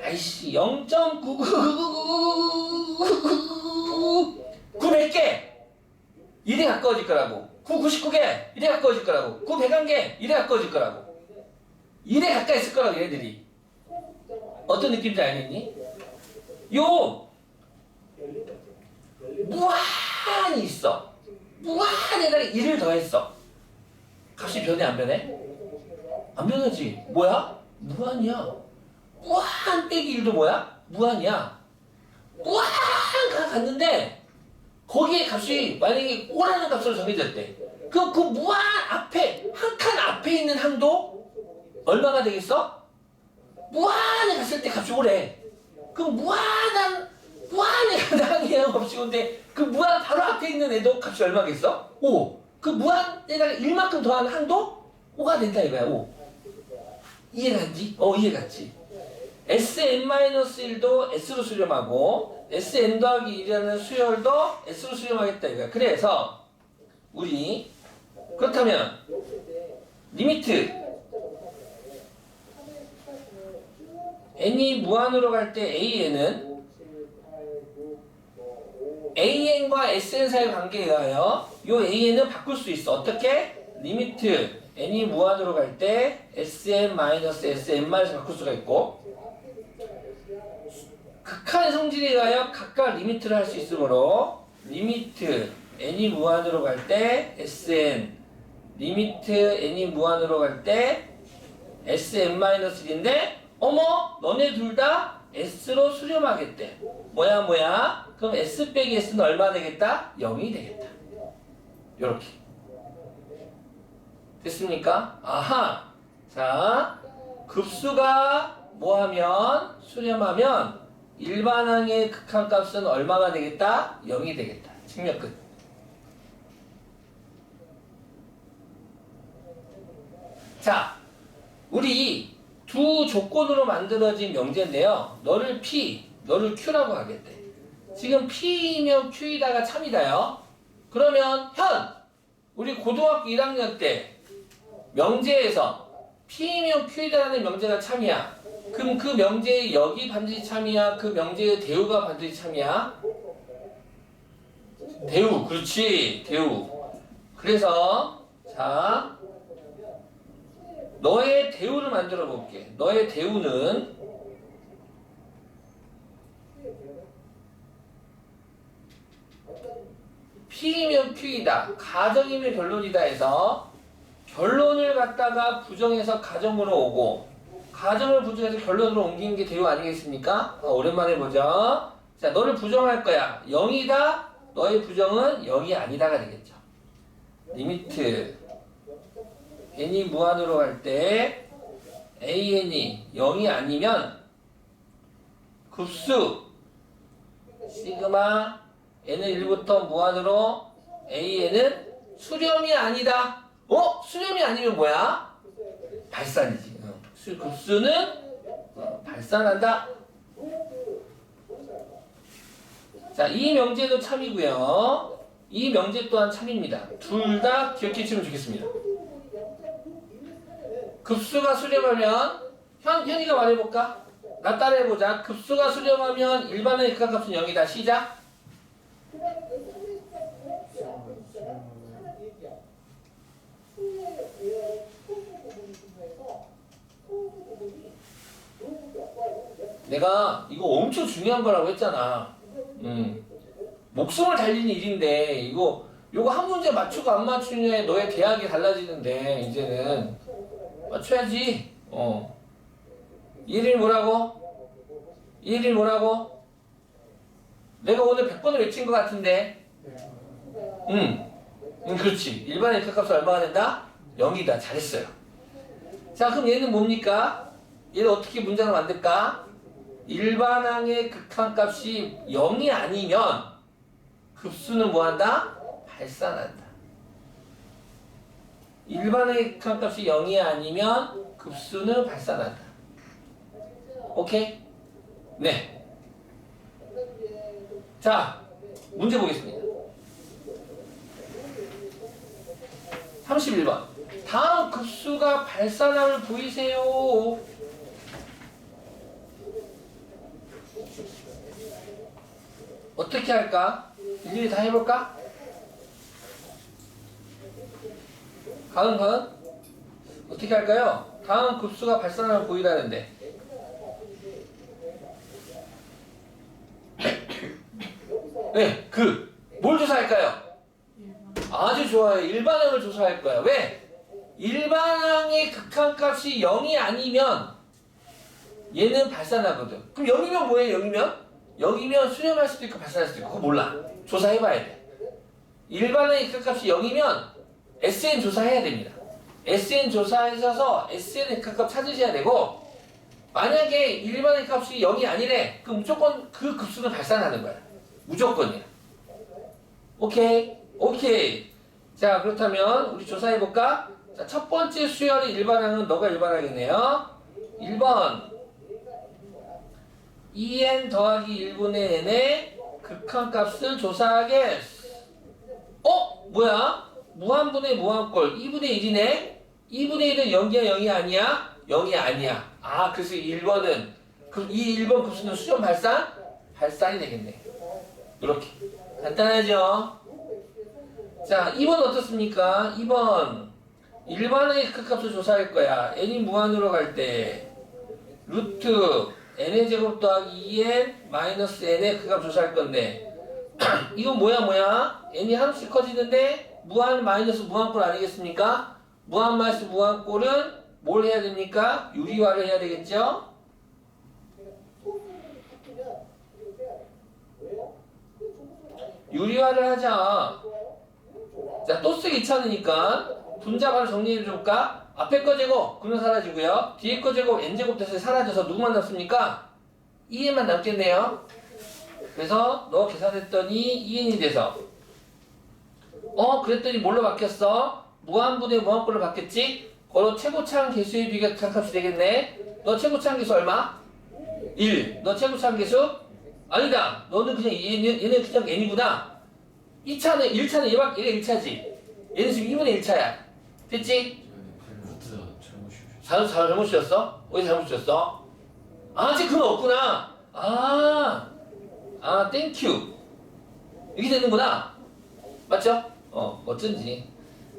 아이씨, 0.9999999 9 100개 1에 가까워질 거라고. 9 99개 1에 가까워질 거라고. 9 101개 1에 가까워질 거라고. 1에 가까이 있을 거라고 얘들이. 어떤 느낌인지 알겠니? 요 무한이 있어. 무한에다가 1을 더했어. 값이 변해 안 변해? 안 변하지. 뭐야? 무한이야. 무한 빼기 1도 뭐야? 무한이야. 무한가 갔는데 거기에 값이 만약에 오라는 값으로 정해졌대. 그럼 그 무한 앞에 한 칸 앞에 있는 항도 얼마가 되겠어? 무한에 갔을 때 값이 오래. 그럼 무한에 가는 항이 값이 오는데 그 무한 바로 앞에 있는 애도 값이 얼마겠어? 5. 그 무한에다가 1만큼 더한 항도 5가 된다 이거야. 5. 이해갔지? 이해갔지. Sn-1도 S로 수렴하고 Sn 더하기 1이라는 수열도 S로 수렴하겠다 이거야. 그래서 우리 그렇다면 리미트 n이 무한으로 갈 때 an은 an과 sn 사이의 관계에 의하여 요 an은 바꿀 수 있어. 어떻게? 리미트 n이 무한으로 갈 때 sn-sn-을 바꿀 수가 있고 극한의 성질에 의하여 각각 리미트를 할 수 있으므로 리미트 n이 무한으로 갈 때 sn 리미트 n이 무한으로 갈 때 sn-1인데 어머 너네 둘 다 s로 수렴하겠대. 뭐야? 그럼 s 빼기 s는 얼마 되겠다? 0이 되겠다. 요렇게 됐습니까? 아하. 자, 급수가 뭐하면 수렴하면 일반항의 극한값은 얼마가 되겠다? 0이 되겠다. 증명 끝. 자, 우리 두 조건으로 만들어진 명제인데요. 너를 P, 너를 Q라고 하겠대. 지금 P이면 Q이다가 참이다요. 그러면 우리 고등학교 1학년 때 명제에서 P이면 Q이다라는 명제가 참이야. 그럼 그 명제의 역이 반드시 참이야? 그 명제의 대우가 반드시 참이야? 대우, 그렇지, 대우. 그래서 자, 너의 대우를 만들어 볼게. 너의 대우는 P이면 Q이다, 가정이면 결론이다 해서 결론을 갖다가 부정해서 가정으로 오고 가정을 부정해서 결론으로 옮기는 게 대우 아니겠습니까? 오랜만에 보죠. 자, 너를 부정할 거야. 0이다. 너의 부정은 0이 아니다가 되겠죠. 리미트 n이 무한으로 갈 때 an이 0이 아니면 급수 시그마 n은 1부터 무한으로 an은 수렴이 아니다. 수렴이 아니면 뭐야? 발산이지. 급수는 발산한다. 자, 이 명제도 참이고요. 이 명제 또한 참입니다. 둘 다 기억해 주시면 좋겠습니다. 급수가 수렴하면 현이가 말해볼까? 나 따라해보자. 급수가 수렴하면 일반의 극한값은 0이다. 시작. 내가 이거 엄청 중요한 거라고 했잖아. 목숨을 달리는 일인데 이거 요거 한 문제 맞추고 안 맞추냐에 너의 대학이 달라지는데 이제는 맞춰야지. 1일 뭐라고? 1일 뭐라고? 내가 오늘 100번을 외친 것 같은데. 그렇지. 일반의 극값은 얼마가 된다? 0이다. 잘했어요. 자, 그럼 얘는 뭡니까? 얘는 어떻게 문장을 만들까? 일반항의 극한값이 0이 아니면 급수는 뭐한다? 발산한다. 일반항의 극한값이 0이 아니면 급수는 발산한다. 오케이? 네. 자, 문제 보겠습니다. 31번. 다음 급수가 발산함을 보이세요. 어떻게 할까? 일일이 다 해볼까? 가은 어떻게 할까요? 다음 급수가 발산함을 보이라는데 네, 뭘 조사할까요? 아주 좋아요. 일반항을 조사할 거야. 왜? 일반항의 극한값이 0이 아니면 얘는 발산하거든. 그럼 0이면 뭐예요? 0이면 수렴할 수도 있고 발산할 수도 있고 그거 몰라. 조사해봐야 돼. 일반항의 극한값이 0이면 SN 조사해야 됩니다. SN 조사하셔서 SN의 극한값 찾으셔야 되고 만약에 일반항의 값이 0이 아니래. 그럼 무조건 그 급수는 발산하는 거야. 무조건이야. 오케이. 자, 그렇다면 우리 조사해볼까? 자, 첫 번째 수열의 일반항은 너가 일반항이네요. 1번 2n 더하기 1분의 n의 극한값을 조사하겠어. 뭐야? 무한분의 무한꼴 2분의 1이네? 2분의 1은 0이야 0이 아니야? 0이 아니야. 그래서 1번은 이 1번 급수는 수렴 발산? 발산이 되겠네. 이렇게 간단하죠? 자, 2번 어떻습니까? 2번 일반의 극값을 조사할 거야. n이 무한으로 갈 때 루트 n의 제곱 더하기 2n 마이너스 n의 극값 조사할 건데 이건 뭐야? n이 하나씩 커지는데 무한 마이너스 무한꼴 아니겠습니까? 무한 마이너스 무한꼴은 뭘 해야 됩니까? 유리화를 해야 되겠죠? 유리화를 하자. 자, 또 쓰기 귀찮으니까 분자반을 정리해줄까? 앞에 거 제곱, 그는 사라지고요. 뒤에 거 제곱, n제곱 돼서 사라져서 누구만 남습니까? 2n만 남겠네요. 그래서 너 계산했더니 2n이 돼서 그랬더니 뭘로 바뀌었어? 무한분의 무한꼴로 바뀌었지? 그로 최고차항 개수의 비가 극한값이 되겠네. 너 최고차항 개수 얼마? 1. 너 최고차항 개수? 아니다. 너는 그냥 얘는 그냥 n이구나. 2차는 1차는 얘가 1차지. 얘는 지금 2분의 1차야. 됐지? 잘못 씌웠어? 어디 잘못 씌웠어? 아직 그건 없구나. 땡큐. 이게 되는구나. 맞죠? 어쩐지.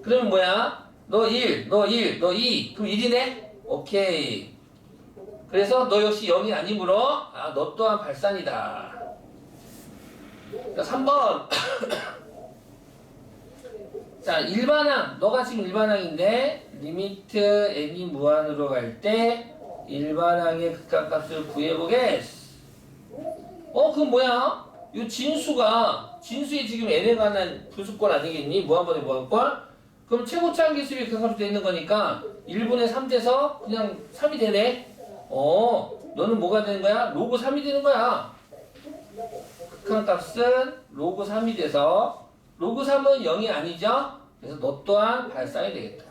그러면 뭐야? 너 1, 너 1, 너 2. 그럼 1이네? 오케이. 그래서 너 역시 0이 아니므로, 너 또한 발산이다. 자, 3번. 자, 일반항. 너가 지금 일반항인데, 리미트 n이 무한으로 갈 때, 일반항의 극한값을 구해보겠어. 그럼 뭐야? 이 진수에 지금 n에 관한 분수권 아니겠니? 무한번의 무한권? 그럼 최고차항 기수비 극한값이 되는 거니까 1분의 3 돼서 그냥 3이 되네? 너는 뭐가 되는 거야? 로그 3이 되는 거야. 극한값은 로그 3이 돼서 로그 3은 0이 아니죠? 그래서 너 또한 발산이 되겠다.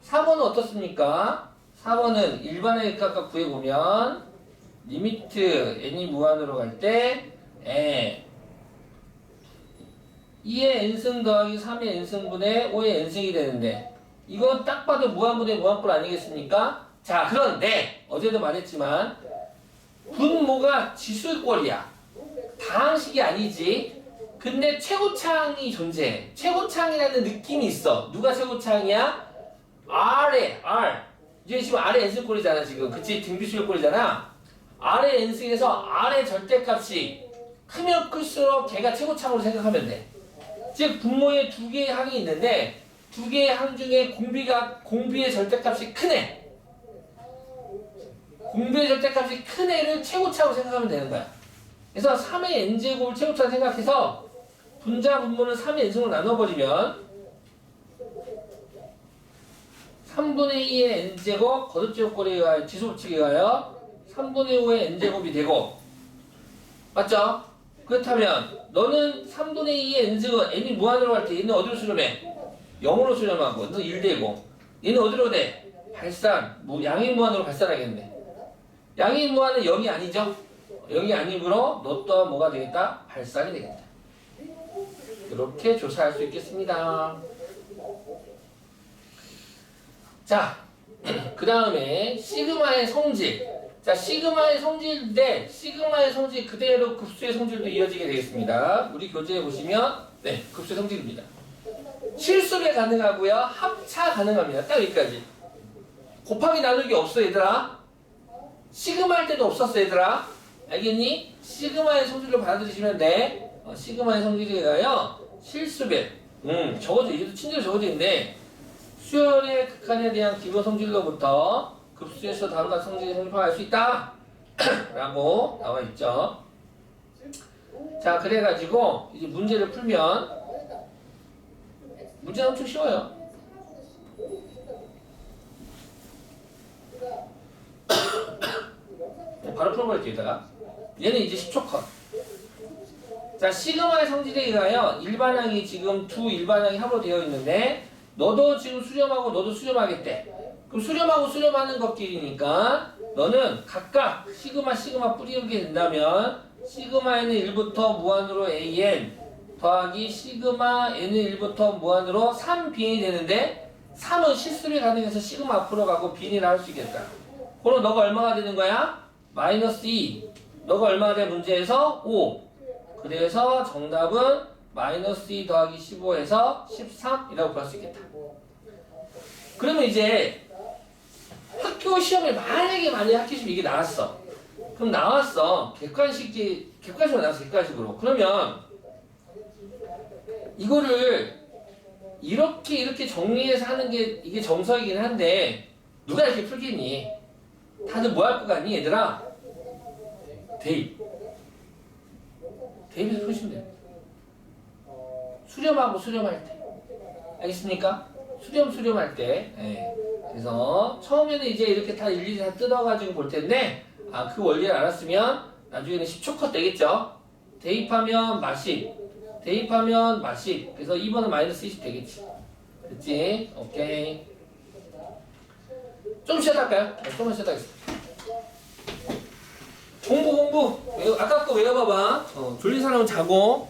4번은 어떻습니까? 4번은 일반의 극한값 구해보면 리미트 n이 무한으로 갈 때 2의 n승 더하기 3의 n승분의 5의 n승이 되는데 이건 딱 봐도 무한분의 무한꼴 아니겠습니까? 자, 그런데 어제도 말했지만 분모가 지수꼴이야. 다항식이 아니지. 근데 최고차항이 존재해. 최고차항이라는 느낌이 있어. 누가 최고차항이야? R. 이제 지금 R의 n승꼴이잖아 지금. 그치? 등비수열꼴이잖아. R의 n승에서 R의 절대값이 크면 클수록 걔가 최고차항으로 생각하면 돼. 즉 분모에 두 개의 항이 있는데 두 개의 항 중에 공비의 절대값이 큰 애. 공비의 절대값이 큰 애를 최고차로 생각하면 되는 거야. 그래서 3의 n제곱을 최고차로 생각해서 분자 분모는 3의 n승으로 나눠버리면 3분의 2의 n제곱 거듭제곱꼴에 의하여 지수법칙에 의하여 3분의 5의 n제곱이 되고 맞죠? 그렇다면 너는 3분의 2의 n승은 n이 무한으로 갈 때 얘는 어디로 수렴해? 0으로 수렴하고 너 1되고 얘는 어디로 돼? 발산, 양의 무한으로 발산하겠네. 양의 무한은 0이 아니죠? 0이 아니므로 너 또한 뭐가 되겠다? 발산이 되겠다. 이렇게 조사할 수 있겠습니다. 자, 그 다음에 시그마의 성질. 자, 시그마의 성질인데 시그마의 성질 그대로 급수의 성질도 이어지게 되겠습니다. 우리 교재에 보시면 급수의 성질입니다. 실수배 가능하고요. 합차 가능합니다. 딱 여기까지. 곱하기 나누기 없어 얘들아. 시그마 할 때도 없었어 얘들아. 알겠니? 시그마의 성질로 받아들이시면 돼. 시그마의 성질에 의하여 실수배. 적어져. 얘도 친절히 적어져 있는데 수열의 극한에 대한 기본 성질로부터 급수에서 다음과 성질을 성립할 수 있다 라고 나와 있죠. 자, 그래가지고 이제 문제를 풀면 문제는 엄청 쉬워요. 바로 풀어버릴게요. 이따가 얘는 이제 10초 컷. 자, 시그마의 성질에 의하여 일반항이 지금 두 일반항이 합으로 되어 있는데 너도 지금 수렴하고 너도 수렴하겠대. 그럼 수렴하고 수렴하는 것끼리니까 너는 각각 시그마 뿌리게 된다면 시그마 n은 1부터 무한으로 an 더하기 시그마 n은 1부터 무한으로 3bn이 되는데 3은 실수를 가능해서 시그마 앞으로 가고 bn이라 할 수 있겠다. 그럼 너가 얼마가 되는 거야? 마이너스 2. 너가 얼마가 돼? 문제에서 5. 그래서 정답은 마이너스 2 더하기 15에서 13이라고 구할 수 있겠다. 그러면 이제 학교 시험에 만약에 학교 시험 이게 나왔어. 그럼 나왔어. 객관식으로 나왔어. 객관식으로. 그러면 이거를 이렇게 정리해서 하는 게 이게 정석이긴 한데 누가 이렇게 풀겠니? 다들 뭐 할 것 같니 얘들아? 대입에서 푸시면 돼요. 수렴하고 수렴할 때. 알겠습니까? 수렴할 때. 그래서 처음에는 이제 이렇게 다 일일이 다 뜯어가지고 볼 텐데 그 원리를 알았으면 나중에는 10초 컷 되겠죠? 대입하면 마십. 그래서 2번은 마이너스 20 되겠지. 됐지? 오케이. 좀 쉬었다 할까요? 좀만 쉬었다 하겠습니다. 공부. 아까 거 외워봐봐. 졸린 사람은 자고.